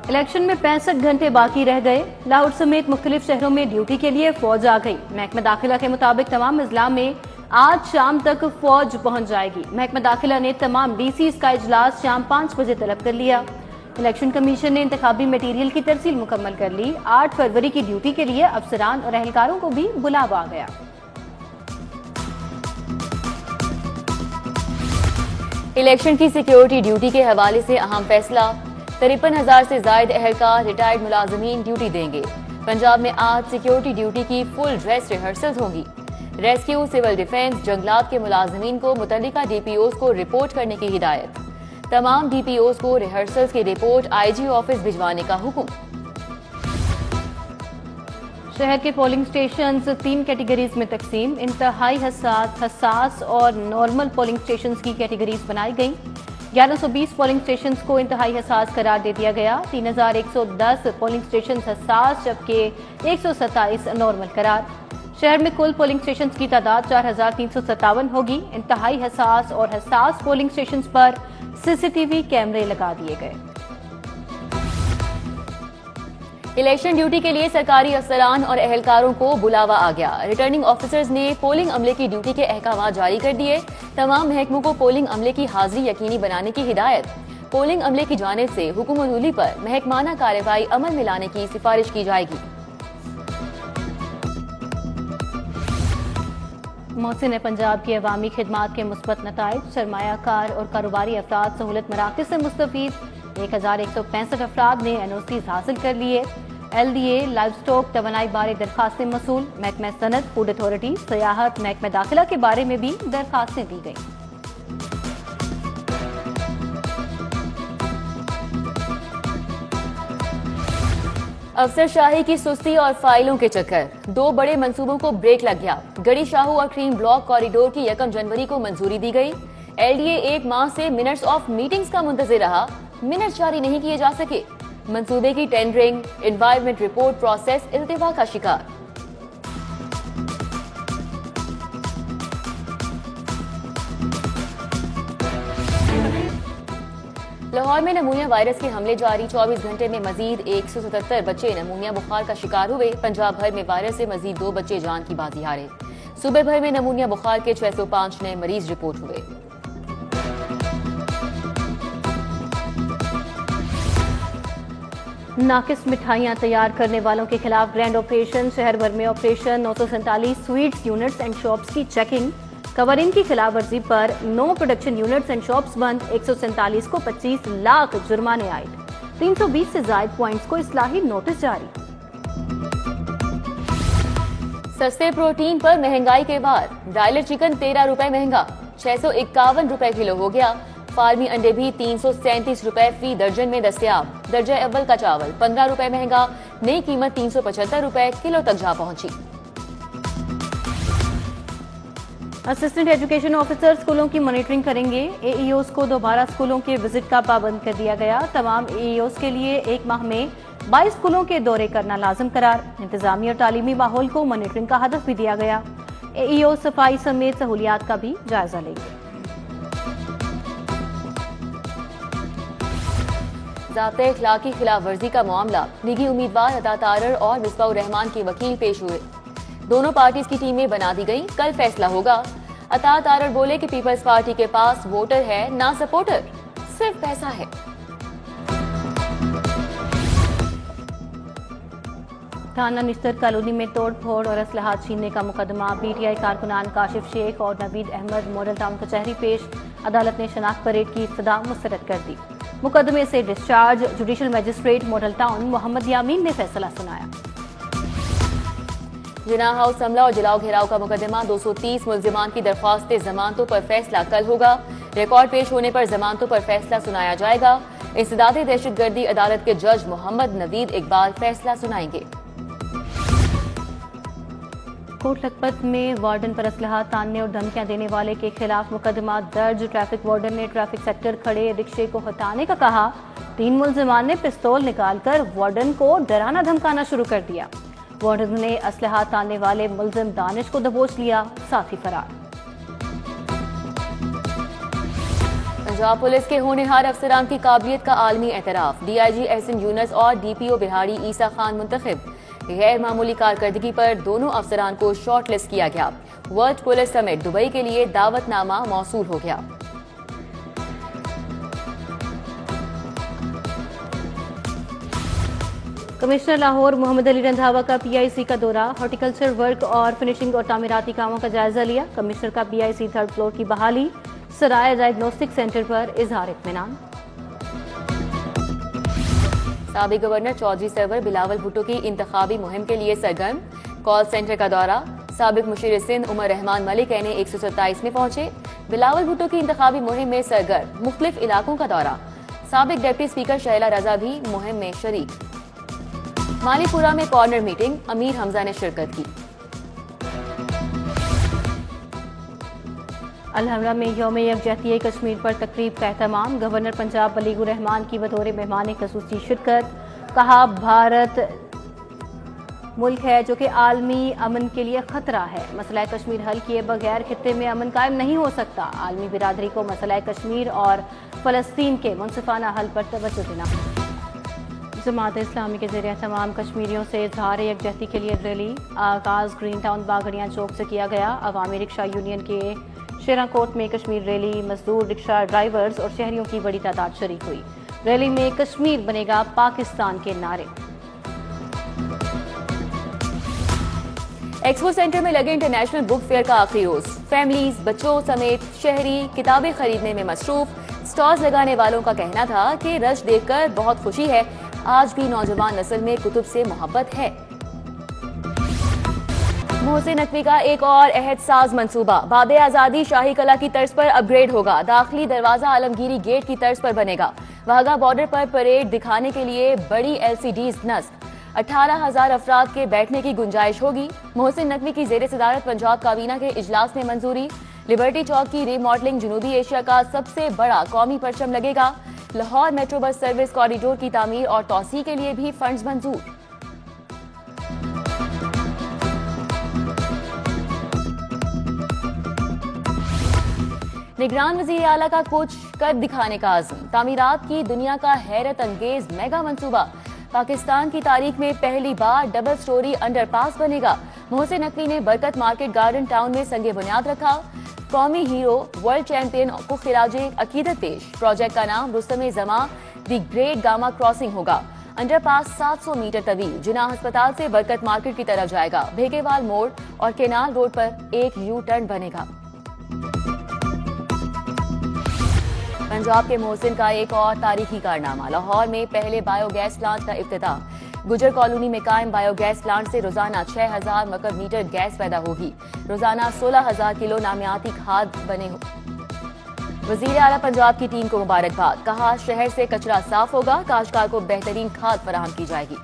Election में 65 घंटे बाकी रह गए। लाहौर समेत मुख्तलिफ शहरों में ड्यूटी के लिए फौज आ गई। महकमा दाखिला के मुताबिक तमाम अजला में आज शाम तक फौज पहुंच जाएगी। महकमा दाखिला ने तमाम डीसीज का इजलास शाम 5 बजे तलब कर लिया। इलेक्शन कमीशन ने इंतखाबी मटीरियल की तरसील मुकम्मल कर ली। 8 फरवरी की ड्यूटी के लिए अफसरान और एहलकारों को भी बुलावा आ गया। इलेक्शन की सिक्योरिटी ड्यूटी के हवाले से अहम फैसला। 53,000 से ज्यादा एहलकार रिटायर्ड मुलाजमीन ड्यूटी देंगे। पंजाब में आज सिक्योरिटी ड्यूटी की फुल ड्रेस रिहर्सल्स होंगी। रेस्क्यू, सिविल डिफेंस, जंगलात के मुलाजमीन को मुतल्लिका डीपीओज को रिपोर्ट करने की हिदायत। तमाम डीपीओज को रिहर्सल्स की रिपोर्ट आईजी ऑफिस भिजवाने का हुक्म। शहर के पोलिंग स्टेशन 3 कैटेगरीज में तकसीम। इंतहाई हसास और नॉर्मल पोलिंग स्टेशन की कैटेगरीज बनाई गई। 1120 पोलिंग स्टेशन को इंतहाई हसास करार दे दिया गया। 3110 पोलिंग स्टेशन हसास जबकि 127 नॉर्मल करार। शहर में कुल पोलिंग स्टेशन की तादाद 4357 होगी। इंतहाई हसास और हसास पोलिंग स्टेशन पर सीसीटीवी कैमरे लगा दिए गए। इलेक्शन ड्यूटी के लिए सरकारी अफसरान और एहलकारों को बुलावा आ गया। रिटर्निंग ऑफिसर्स ने पोलिंग अमले की ड्यूटी के अहकाम जारी कर दिए। तमाम महकमों को पोलिंग अमले की हाजिरी यकीनी बनाने की हिदायत। पोलिंग अमले की जानिब से हुकुम-उल-उली पर महकमाना कार्रवाई अमल में लाने की सिफारिश की जाएगी। मोहसिन पंजाब की अवामी खिदमात के मुस्बत नताइज। सरमायाकार और कारोबारी अफराद सहूलत मराकज़ से मुस्तफीद। 1165 अफराद ने एनओसी हासिल कर लिए। LDA, लाइव स्टॉक, तवानाई बारे दरखास्तें मसूल। महकमा सनत, फूड अथॉरिटी, सयाहत, महकमा दाखिला के बारे में भी दरखास्तें दी गई। अफसरशाही की सुस्ती और फाइलों के चक्कर। 2 बड़े मंसूबों को ब्रेक लग गया। गड़ी शाहू और क्रीम ब्लॉक कॉरिडोर की 1 जनवरी को मंजूरी दी गई। LDA 1 माह से मिनट्स ऑफ मीटिंग्स का मुंतजिर रहा। मिनट्स जारी नहीं किए जा सके। मंसूबे की टेंडरिंग, एनवायरमेंट रिपोर्ट प्रोसेस इल्तिवा का शिकार। लाहौर में नमूनिया वायरस के हमले जारी। 24 घंटे में मजीद 177 बच्चे नमूनिया बुखार का शिकार हुए। पंजाब भर में वायरस से मजीद 2 बच्चे जान की बाजी हारे। सूबे भर में नमूनिया बुखार के 605 नए मरीज रिपोर्ट हुए। नाकिस मिठाइयां तैयार करने वालों के खिलाफ ग्रैंड ऑपरेशन। शहर भर में operation. 947 sweets units and shops की चेकिंग। कवरिंग की खिलाफ वर्जी पर 9 प्रोडक्शन यूनिट्स एंड शॉप्स बंद। 147 को 25 लाख जुर्माने आए। 320 से ज्यादा पॉइंट्स को इस्लाही नोटिस जारी। सस्ते प्रोटीन पर महंगाई के बाद ब्रायलर चिकन 13 रुपए महंगा, 651 रुपए किलो हो गया। फार्मी अंडे भी 337 रुपए फी दर्जन में दस्तयाब। दर्जा अव्वल का चावल 15 रुपए महंगा, नई कीमत 375 रुपए किलो तक जा पहुंची। असिस्टेंट एजुकेशन ऑफिसर स्कूलों की मॉनिटरिंग करेंगे। AEOs को दोबारा स्कूलों के विजिट का पाबंद कर दिया गया। तमाम AEOs के लिए 1 माह में 22 स्कूलों के दौरे करना लाजिम करार। इंतजामी और तालीमी माहौल को मॉनिटरिंग का हदफ भी दिया गया। AEO सफाई समेत सहूलियात का भी जायजा लेंगे। ज़ाब्ते इखलाकी खिलाफ वर्जी का मामला। लीगी उम्मीदवार अता तारर और मिसबाह रहमान के वकील पेश हुए। दोनों पार्टीज की टीमें बना दी गई। कल फैसला होगा। अता तारर बोले कि पीपल्स पार्टी के पास वोटर है ना सपोर्टर, सिर्फ पैसा है। थाना निश्तर कॉलोनी में तोड़ फोड़ और असलहात छीनने का मुकदमा। PTI कारकुनान काशिफ शेख और नवीद अहमद मॉडल टाउन कचहरी पेश। अदालत ने शनाख्त परेड की इब्तिदा मुस्तरद कर दी। मुकदमे से discharge. Judicial magistrate model town Mohammad Yamin ने फैसला सुनाया। जिना हाउस हमला और जलाओ घेराव का मुकदमा। 230 मुल्जिमान की दरख्वास्तें जमानतों पर फैसला कल होगा। रिकॉर्ड पेश होने पर जमानतों पर फैसला सुनाया जाएगा। इंसदादे दहशतगर्दी अदालत के जज मोहम्मद नवीद इकबाल फैसला सुनाएंगे। कोट लखपत में वार्डन पर असलहा तानने और धमकियां देने वाले के खिलाफ मुकदमा दर्ज। ट्रैफिक वार्डन ने ट्रैफिक सेक्टर खड़े रिक्शे को हटाने का कहा। 3 मुल्जिमान ने पिस्तौल निकालकर वार्डन को डराना धमकाना शुरू कर दिया। वार्डन ने असलहा तानने वाले मुल्जिम दानिश को दबोच लिया, साथ ही फरार। पंजाब पुलिस के होनहार अफसरान की काबिलियत का आलमी एतराफ। DIG एहसन यूनुस और DPO बिहाड़ी ईसा खान मुंतखब। गैर मामूली कारकर्दगी पर दोनों अफसरान को शॉर्ट लिस्ट किया गया। वर्ल्ड पुलिस समिट दुबई के लिए दावतनामा मौसूल हो गया। कमिश्नर लाहौर मोहम्मद अली रंधावा का PIC का दौरा। हॉर्टिकल्चर वर्क और फिनिशिंग और तामीराती कामों का जायजा लिया। कमिश्नर का PIC थर्ड फ्लोर की बहाली। सराय डायग्नोस्टिक सेंटर पर इजहार इत्मीनान। साबिक गवर्नर चौधरी सरवर बिलावल भुट्टो की इंतखाबी मुहिम के लिए सरगर्म। कॉल सेंटर का दौरा। साबिक मुशीर सिंध उमर रहमान मलिक एने 127 में पहुंचे। बिलावल भुट्टो की इंतखाबी मुहिम में सरगर्म। मुख्तलिफ इलाकों का दौरा। साबिक डिप्टी स्पीकर शैला रजा भी मुहिम में शरीक। मालीपुरा में कॉर्नर मीटिंग। अमीर हमजा ने शिरकत की। अलहमरा में यौम यकजहती कश्मीर पर तकरीब का एहतमाम। गवर्नर पंजाब बलीगुर रहमान की बतौर मेहमान खसूसी शिरकत। कहा भारत मुल्क है जो कि आलमी अमन के लिए खतरा है। मसला कश्मीर हल किए बगैर खित्ते में अमन कायम नहीं हो सकता। आलमी बिरादरी को मसला कश्मीर और फलस्तीन के मुनसिफाना हल पर तवज्जो देना। जमात इस्लामी के ज़रिए तमाम कश्मीरियों से इजहार यकजहती के लिए रैली। आगाज ग्रीन टाउन बागड़ियाँ चौक से किया गया। अवामी रिक्शा यूनियन के शेराकोट में कश्मीर रैली। मजदूर रिक्शा ड्राइवर्स और शहरियों की बड़ी तादाद शरीक हुई। रैली में कश्मीर बनेगा पाकिस्तान के नारे। एक्सपो सेंटर में लगे इंटरनेशनल बुक फेयर का आखिरी रोज। फैमिलीज बच्चों समेत शहरी किताबें खरीदने में मसरूफ। स्टॉल्स लगाने वालों का कहना था कि रश देखकर बहुत खुशी है। आज भी नौजवान नस्ल में कुतुब से मोहब्बत है। मोहसिन नकवी का एक और अहद साज मंसूबा। बाबे आजादी शाही कला की तर्ज पर अपग्रेड होगा। दाखिली दरवाजा आलमगीरी गेट की तर्ज पर बनेगा। वाघा बॉर्डर पर परेड दिखाने के लिए बड़ी LCDs नस्ब। 18,000 अफराद के बैठने की गुंजाइश होगी। मोहसिन नकवी की जेर सदारत पंजाब काबीना के इजलास में मंजूरी। लिबर्टी चौक की रीमॉडलिंग जनूबी एशिया का सबसे बड़ा कौमी परचम लगेगा। Lahore metro bus service corridor की तामीर और तौसी के लिए भी फंड्स मंजूर। निगरान वज़ीर आला का कुछ कर दिखाने का आज़म। तामीरात की दुनिया का हैरत अंगेज मेगा मंसूबा। पाकिस्तान की तारीख में पहली बार डबल स्टोरी अंडरपास बनेगा। मोहसिन नकवी ने बरकत मार्केट गार्डन टाउन में संगे बुनियाद रखा। कौमी हीरो वर्ल्ड चैंपियन को खिराजे अकीदत पेश। प्रोजेक्ट का नाम रुस्तम जमा दी ग्रेट गामा क्रॉसिंग होगा। अंडरपास 700 मीटर तवील जिना अस्पताल से बरकत मार्केट की तरफ जाएगा। भेगेवाल मोड़ और केनाल रोड पर एक यू टर्न बनेगा। पंजाब के मोहसिन का एक और तारीखी कारनामा। लाहौर में पहले बायोगैस प्लांट का इफ्तिताह। गुजर कॉलोनी में कायम बायोगैस प्लांट से रोजाना 6,000 मकब मीटर गैस पैदा होगी। रोजाना 16,000 किलो नामियाती खाद बने हो। वजीर आला पंजाब की टीम को मुबारकबाद। कहा शहर से कचरा साफ होगा। काश्तकार को बेहतरीन खाद फराहम की जाएगी।